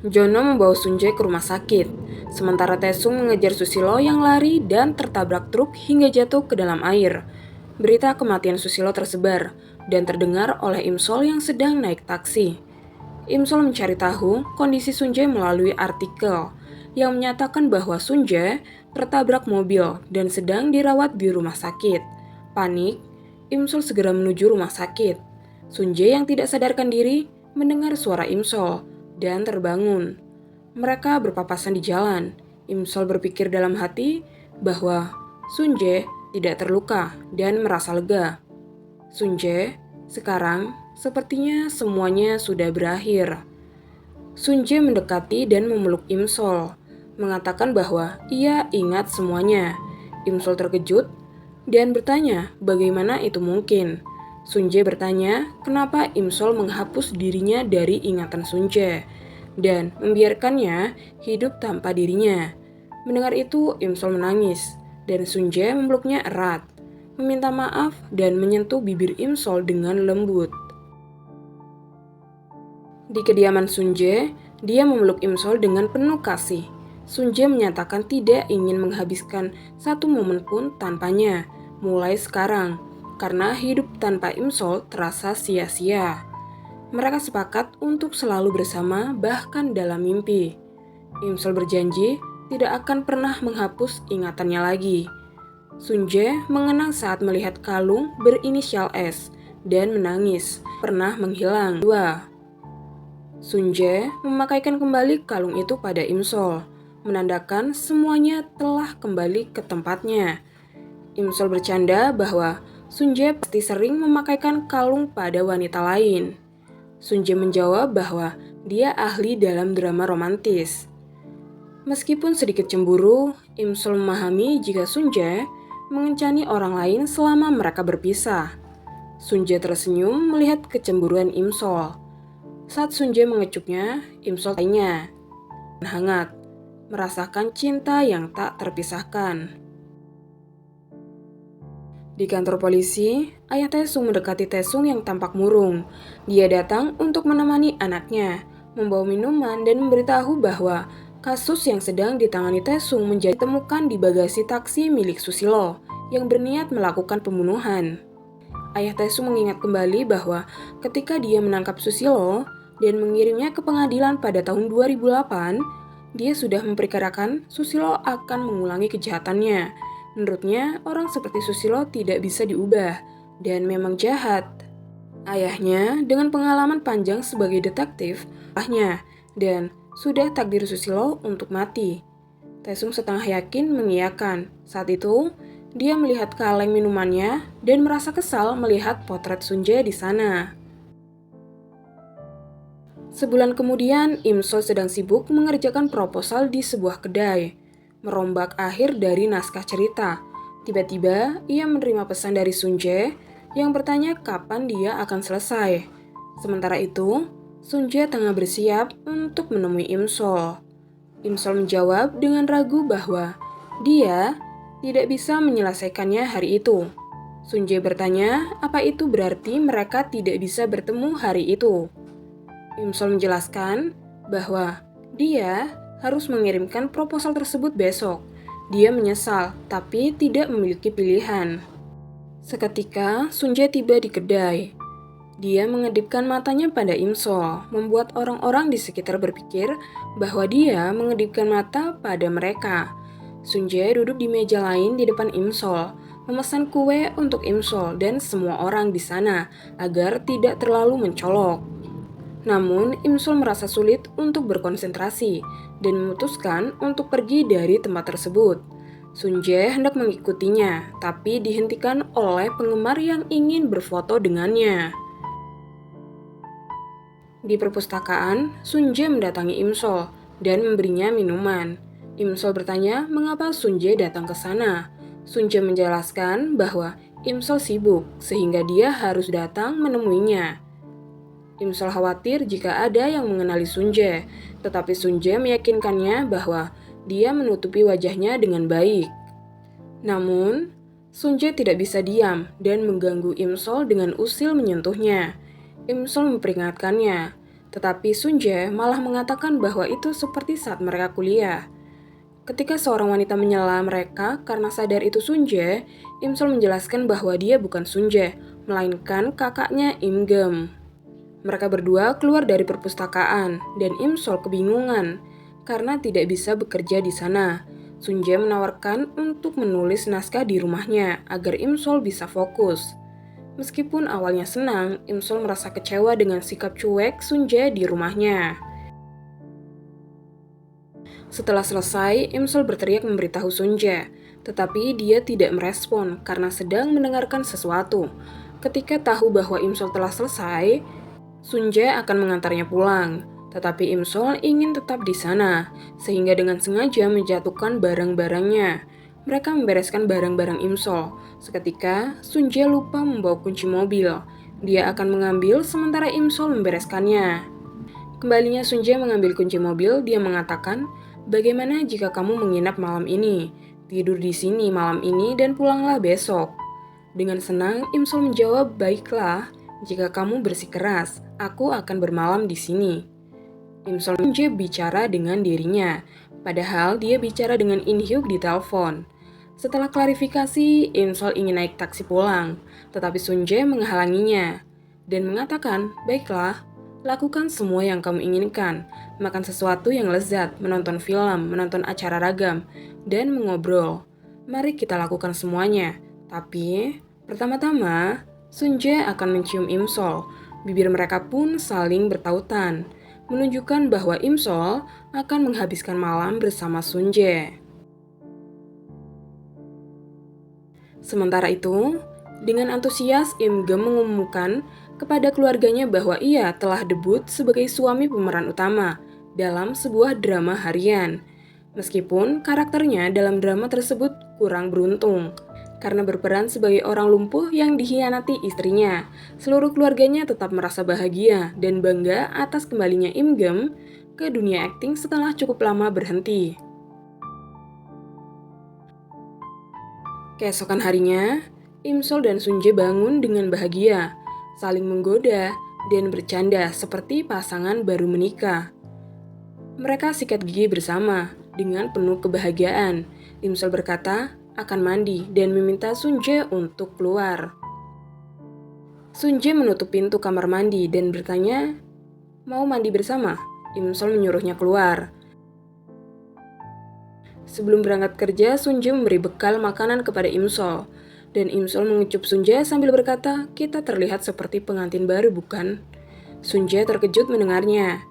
Jono membawa Sunjae ke rumah sakit, sementara Taesung mengejar Susilo yang lari dan tertabrak truk hingga jatuh ke dalam air. Berita kematian Susilo tersebar dan terdengar oleh Imsol yang sedang naik taksi. Imsol mencari tahu kondisi Sunjae melalui artikel yang menyatakan bahwa Sunjae tertabrak mobil dan sedang dirawat di rumah sakit. Panik, Imsol segera menuju rumah sakit. Sunjae yang tidak sadarkan diri mendengar suara Imsol dan terbangun. Mereka berpapasan di jalan. Imsol berpikir dalam hati bahwa Sunjae tidak terluka dan merasa lega. Sunjae, sekarang sepertinya semuanya sudah berakhir. Sunjae mendekati dan memeluk Imsol, mengatakan bahwa ia ingat semuanya. Imsol terkejut dan bertanya bagaimana itu mungkin. Sunjae bertanya kenapa Imsol menghapus dirinya dari ingatan Sunjae dan membiarkannya hidup tanpa dirinya. Mendengar itu, Imsol menangis dan Sunjae memeluknya erat, meminta maaf dan menyentuh bibir Imsol dengan lembut. Di kediaman Sunjae, dia memeluk Imsol dengan penuh kasih. Sunjae menyatakan tidak ingin menghabiskan satu momen pun tanpanya, mulai sekarang, karena hidup tanpa Imsol terasa sia-sia. Mereka sepakat untuk selalu bersama bahkan dalam mimpi. Imsol berjanji tidak akan pernah menghapus ingatannya lagi. Sunjae mengenang saat melihat kalung berinisial S dan menangis, pernah menghilang. 2. Sunjae memakaikan kembali kalung itu pada Imsol, menandakan semuanya telah kembali ke tempatnya. Imsol bercanda bahwa Sunjae pasti sering memakaikan kalung pada wanita lain. Sunjae menjawab bahwa dia ahli dalam drama romantis. Meskipun sedikit cemburu, Imsol memahami jika Sunjae mengencani orang lain selama mereka berpisah. Sunjae tersenyum melihat kecemburuan Imsol. Saat Sunjae mengecuknya, Imsol tanya, hangat, merasakan cinta yang tak terpisahkan. Di kantor polisi, ayah Taesung mendekati Taesung yang tampak murung. Dia datang untuk menemani anaknya, membawa minuman dan memberitahu bahwa kasus yang sedang ditangani Taesung menjadi ditemukan di bagasi taksi milik Susilo yang berniat melakukan pembunuhan. Ayah Taesung mengingat kembali bahwa ketika dia menangkap Susilo dan mengirimnya ke pengadilan pada tahun 2008, dia sudah memperkirakan Susilo akan mengulangi kejahatannya. Menurutnya, orang seperti Susilo tidak bisa diubah dan memang jahat. Ayahnya dengan pengalaman panjang sebagai detektif, dan sudah takdir Susilo untuk mati. Taesung setengah yakin mengiyakan. Saat itu, dia melihat kaleng minumannya dan merasa kesal melihat potret Sunjae di sana. Sebulan kemudian, Imsol sedang sibuk mengerjakan proposal di sebuah kedai, merombak akhir dari naskah cerita. Tiba-tiba, ia menerima pesan dari Sunjae yang bertanya kapan dia akan selesai. Sementara itu, Sunjae tengah bersiap untuk menemui Imsol. Imsol menjawab dengan ragu bahwa dia tidak bisa menyelesaikannya hari itu. Sunjae bertanya, apa itu berarti mereka tidak bisa bertemu hari itu? Imsol menjelaskan bahwa dia harus mengirimkan proposal tersebut besok. Dia menyesal, tapi tidak memiliki pilihan. Seketika, Sunjae tiba di kedai. Dia mengedipkan matanya pada Imsol, membuat orang-orang di sekitar berpikir bahwa dia mengedipkan mata pada mereka. Sunjae duduk di meja lain di depan Imsol, memesan kue untuk Imsol dan semua orang di sana agar tidak terlalu mencolok. Namun, Imsol merasa sulit untuk berkonsentrasi dan memutuskan untuk pergi dari tempat tersebut. Sunjae hendak mengikutinya, tapi dihentikan oleh penggemar yang ingin berfoto dengannya. Di perpustakaan, Sunjae mendatangi Imsol dan memberinya minuman. Imsol bertanya mengapa Sunjae datang ke sana. Sunjae menjelaskan bahwa Imsol sibuk sehingga dia harus datang menemuinya. Imsol khawatir jika ada yang mengenali Sunjae, tetapi Sunjae meyakinkannya bahwa dia menutupi wajahnya dengan baik. Namun, Sunjae tidak bisa diam dan mengganggu Imsol dengan usil menyentuhnya. Imsol memperingatkannya, Tetapi Sunjae malah mengatakan bahwa itu seperti saat mereka kuliah. Ketika seorang wanita menyela mereka karena sadar itu Sunjae, Imsol menjelaskan bahwa dia bukan Sunjae, melainkan kakaknya Imgem. Mereka berdua keluar dari perpustakaan, dan Imsol kebingungan karena tidak bisa bekerja di sana. Sunjae menawarkan untuk menulis naskah di rumahnya agar Imsol bisa fokus. Meskipun awalnya senang, Imsol merasa kecewa dengan sikap cuek Sunjae di rumahnya. Setelah selesai, Imsol berteriak memberitahu Sunjae, tetapi dia tidak merespon karena sedang mendengarkan sesuatu. Ketika tahu bahwa Imsol telah selesai, Sunjae akan mengantarnya pulang. Tetapi Imsol ingin tetap di sana, sehingga dengan sengaja menjatuhkan barang-barangnya. Mereka membereskan barang-barang Imsol. Seketika, Sunjae lupa membawa kunci mobil. Dia akan mengambil sementara Imsol membereskannya. Kembalinya Sunjae mengambil kunci mobil, dia mengatakan, "Bagaimana jika kamu menginap malam ini? Tidur di sini malam ini dan pulanglah besok." Dengan senang, Imsol menjawab, "Baiklah, jika kamu bersikeras, aku akan bermalam di sini." Imsol bicara dengan dirinya, padahal dia bicara dengan In Hyuk di telepon. Setelah klarifikasi, Imsol ingin naik taksi pulang, tetapi Sunjae menghalanginya dan mengatakan, "Baiklah, lakukan semua yang kamu inginkan, makan sesuatu yang lezat, menonton film, menonton acara ragam, dan mengobrol. Mari kita lakukan semuanya. Tapi, pertama-tama, Sunjae akan mencium Imsol. Bibir mereka pun saling bertautan, menunjukkan bahwa Imsol akan menghabiskan malam bersama Sunjae. Sementara itu, dengan antusias Imgem mengumumkan kepada keluarganya bahwa ia telah debut sebagai suami pemeran utama dalam sebuah drama harian. Meskipun karakternya dalam drama tersebut kurang beruntung, karena berperan sebagai orang lumpuh yang dikhianati istrinya, seluruh keluarganya tetap merasa bahagia dan bangga atas kembalinya Imgem ke dunia akting setelah cukup lama berhenti. Keesokan harinya, Imsol dan Sunjae bangun dengan bahagia, saling menggoda dan bercanda seperti pasangan baru menikah. Mereka sikat gigi bersama dengan penuh kebahagiaan. Imsol berkata akan mandi dan meminta Sunjae untuk keluar. Sunjae menutup pintu kamar mandi dan bertanya, "Mau mandi bersama?" Imsol menyuruhnya keluar. Sebelum berangkat kerja, Sunjae memberi bekal makanan kepada Imsol. Dan Imsol mengecup Sunjae sambil berkata, "Kita terlihat seperti pengantin baru, bukan?" Sunjae terkejut mendengarnya.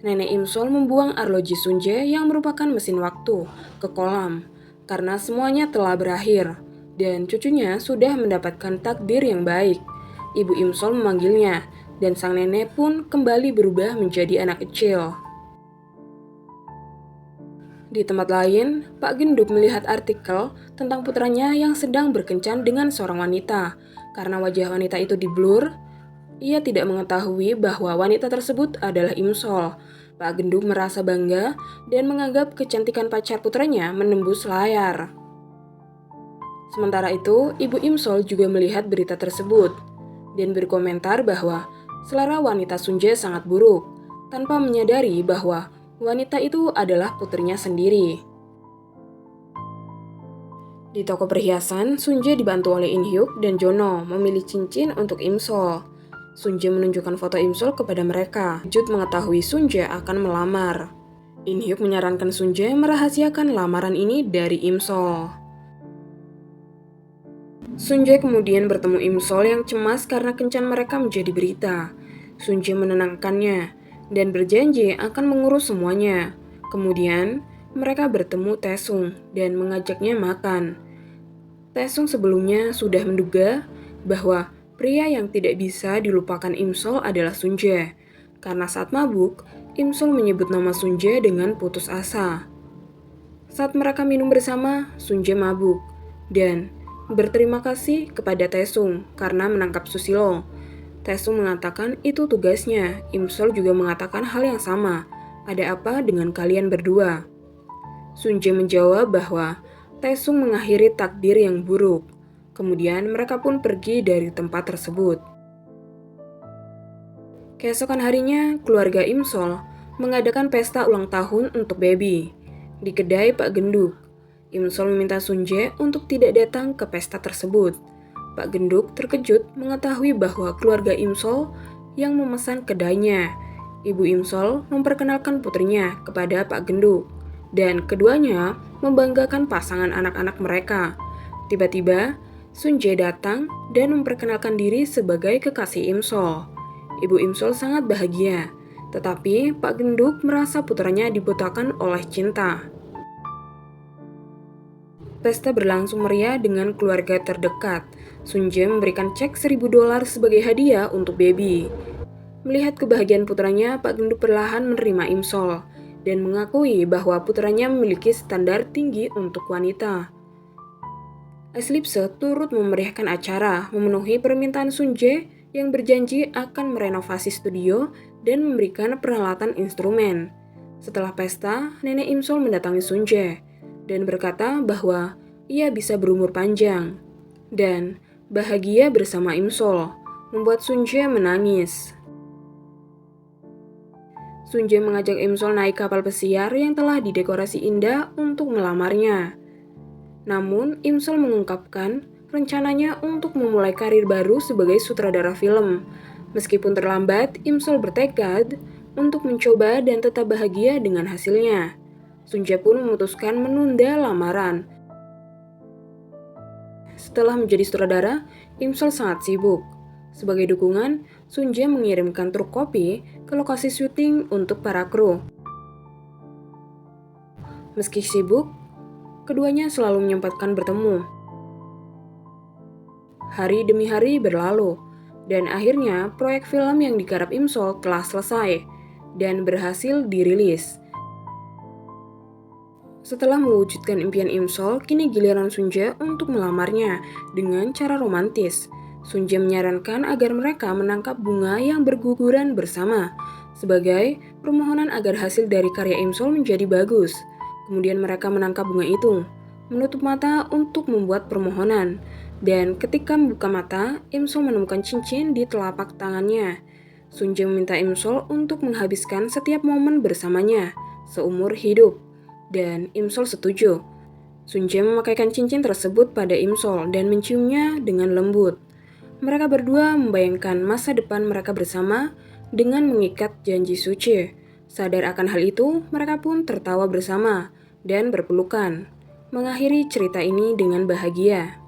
Nenek Imsol membuang arloji Sunjae yang merupakan mesin waktu ke kolam karena semuanya telah berakhir dan cucunya sudah mendapatkan takdir yang baik. Ibu Imsol memanggilnya dan sang nenek pun kembali berubah menjadi anak kecil. Di tempat lain, Pak Genduk melihat artikel tentang putranya yang sedang berkencan dengan seorang wanita. Karena wajah wanita itu diblur, ia tidak mengetahui bahwa wanita tersebut adalah Imsol. Pak Genduk merasa bangga dan menganggap kecantikan pacar putranya menembus layar. Sementara itu, ibu Imsol juga melihat berita tersebut dan berkomentar bahwa selera wanita Sunjae sangat buruk, tanpa menyadari bahwa wanita itu adalah putrinya sendiri. Di toko perhiasan, Sunjae dibantu oleh In Hyuk dan Jono memilih cincin untuk Imsol. Sunjae menunjukkan foto Imsol kepada mereka. Jut mengetahui Sunjae akan melamar. In Hyuk menyarankan Sunjae merahasiakan lamaran ini dari Imsol. Sunjae kemudian bertemu Imsol yang cemas karena kencan mereka menjadi berita. Sunjae menenangkannya dan berjanji akan mengurus semuanya. Kemudian, mereka bertemu Taesung dan mengajaknya makan. Taesung sebelumnya sudah menduga bahwa pria yang tidak bisa dilupakan Imsol adalah Sunjae. Karena saat mabuk, Imsol menyebut nama Sunjae dengan putus asa. Saat mereka minum bersama, Sunjae mabuk dan berterima kasih kepada Taesung karena menangkap Susilo. Taesung mengatakan itu tugasnya. Imsol juga mengatakan hal yang sama. Ada apa dengan kalian berdua? Sunjae menjawab bahwa Taesung mengakhiri takdir yang buruk. Kemudian mereka pun pergi dari tempat tersebut. Keesokan harinya, keluarga Imsol mengadakan pesta ulang tahun untuk Baby di kedai Pak Genduk. Imsol meminta Sunje untuk tidak datang ke pesta tersebut. Pak Genduk terkejut mengetahui bahwa keluarga Imsol yang memesan kedainya. Ibu Imsol memperkenalkan putrinya kepada Pak Genduk, dan keduanya membanggakan pasangan anak-anak mereka. Tiba-tiba, Sunje datang dan memperkenalkan diri sebagai kekasih Imsol. Ibu Imsol sangat bahagia, tetapi Pak Genduk merasa putranya dibutakan oleh cinta. Pesta berlangsung meriah dengan keluarga terdekat. Sunje memberikan cek $1.000 sebagai hadiah untuk Baby. Melihat kebahagiaan putranya, Pak Genduk perlahan menerima Imsol dan mengakui bahwa putranya memiliki standar tinggi untuk wanita. Eclipse turut memeriahkan acara, memenuhi permintaan Sunje yang berjanji akan merenovasi studio dan memberikan peralatan instrumen. Setelah pesta, nenek Imsol mendatangi Sunje dan berkata bahwa ia bisa berumur panjang dan bahagia bersama Imsol, membuat Sunje menangis. Sunje mengajak Imsol naik kapal pesiar yang telah didekorasi indah untuk melamarnya. Namun, Imsol mengungkapkan rencananya untuk memulai karir baru sebagai sutradara film. Meskipun terlambat, Imsol bertekad untuk mencoba dan tetap bahagia dengan hasilnya. Sunje pun memutuskan menunda lamaran. Setelah menjadi sutradara, Imsol sangat sibuk. Sebagai dukungan, Sunje mengirimkan truk kopi ke lokasi syuting untuk para kru. Meski sibuk, keduanya selalu menyempatkan bertemu. Hari demi hari berlalu, dan akhirnya proyek film yang digarap Imsol telah selesai dan berhasil dirilis. Setelah mewujudkan impian Imsol, kini giliran Sunje untuk melamarnya dengan cara romantis. Sunje menyarankan agar mereka menangkap bunga yang berguguran bersama, sebagai permohonan agar hasil dari karya Imsol menjadi bagus. Kemudian mereka menangkap bunga itu, menutup mata untuk membuat permohonan. Dan ketika membuka mata, Imsol menemukan cincin di telapak tangannya. Sunje meminta Imsol untuk menghabiskan setiap momen bersamanya seumur hidup. Dan Imsol setuju. Sunje memakaikan cincin tersebut pada Imsol dan menciumnya dengan lembut. Mereka berdua membayangkan masa depan mereka bersama dengan mengikat janji suci. Sadar akan hal itu, mereka pun tertawa bersama dan berpelukan, mengakhiri cerita ini dengan bahagia.